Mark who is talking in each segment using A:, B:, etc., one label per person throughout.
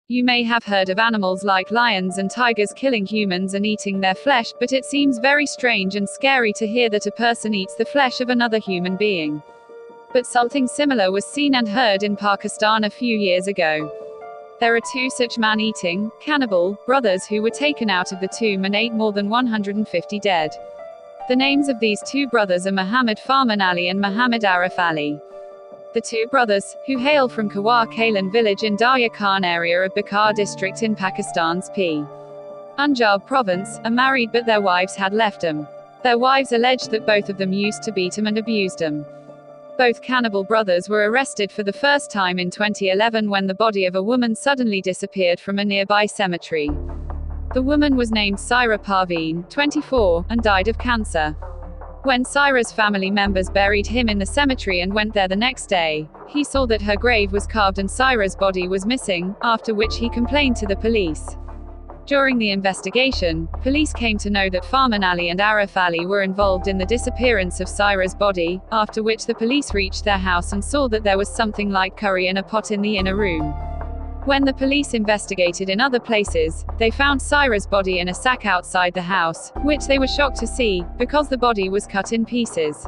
A: You may have heard of animals like lions and tigers killing humans and eating their flesh, but it seems very strange and scary to hear that a person eats the flesh of another human being. But something similar was seen and heard in Pakistan a few years ago. There are two such man-eating, cannibal, brothers who were taken out of the tomb and ate more than 150 dead. The names of these two brothers are Muhammad Farman Ali and Muhammad Arif Ali. The two brothers, who hail from Kawar Kalan village in Darya Khan area of Bihar district in Pakistan's Punjab province, are married but their wives had left them. Their wives alleged that both of them used to beat them and abused them. Both cannibal brothers were arrested for the first time in 2011 when the body of a woman suddenly disappeared from a nearby cemetery. The woman was named Saira Parveen, 24, and died of cancer. When Saira's family members buried him in the cemetery and went there the next day, he saw that her grave was carved and Saira's body was missing, after which he complained to the police. During the investigation, police came to know that Farman Ali and Arif Ali were involved in the disappearance of Saira's body, after which the police reached their house and saw that there was something like curry in a pot in the inner room. When the police investigated in other places, they found Saira's body in a sack outside the house, which they were shocked to see, because the body was cut in pieces.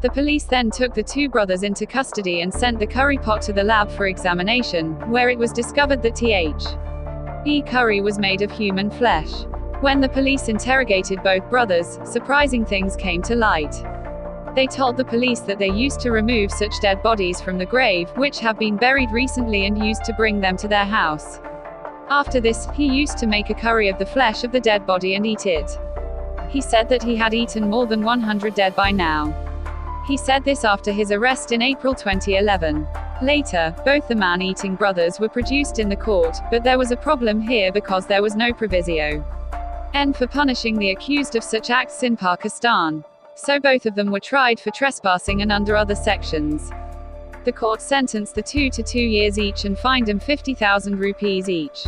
A: The police then took the two brothers into custody and sent the curry pot to the lab for examination, where it was discovered that the curry was made of human flesh. When the police interrogated both brothers, surprising things came to light. They told the police that they used to remove such dead bodies from the grave, which have been buried recently and used to bring them to their house. After this, he used to make a curry of the flesh of the dead body and eat it. He said that he had eaten more than 100 dead by now. He said this after his arrest in April 2011. Later, both the man-eating brothers were produced in the court, but there was a problem here because there was no proviso N for punishing the accused of such acts in Pakistan. So both of them were tried for trespassing and under other sections. The court sentenced the two to 2 years each and fined them 50,000 rupees each.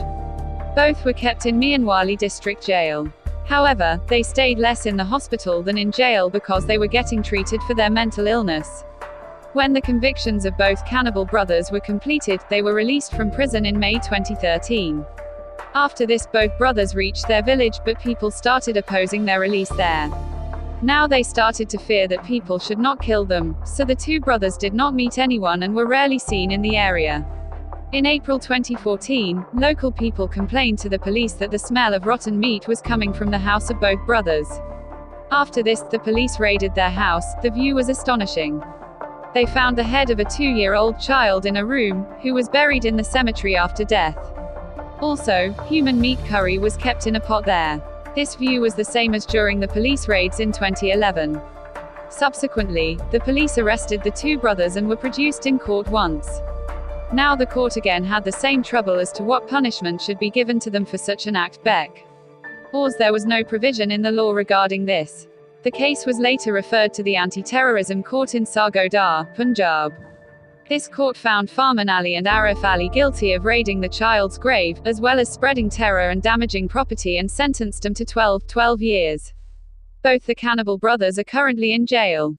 A: Both were kept in Mianwali district jail. However, they stayed less in the hospital than in jail because they were getting treated for their mental illness. When the convictions of both cannibal brothers were completed, they were released from prison in May 2013. After this, both brothers reached their village, but people started opposing their release there. Now they started to fear that people should not kill them, so the two brothers did not meet anyone and were rarely seen in the area. In April 2014, local people complained to the police that the smell of rotten meat was coming from the house of both brothers. After this, the police raided their house. The view was astonishing. They found the head of a 2-year-old child in a room, who was buried in the cemetery after death. Also, human meat curry was kept in a pot there. This view was the same as during the police raids in 2011. Subsequently, the police arrested the two brothers and were produced in court once. Now the court again had the same trouble as to what punishment should be given to them for such an act. Because there was no provision in the law regarding this. The case was later referred to the Anti-Terrorism Court in Sargodha, Punjab. This court found Farman Ali and Arif Ali guilty of raiding the child's grave, as well as spreading terror and damaging property, and sentenced them to 12 years. Both the cannibal brothers are currently in jail.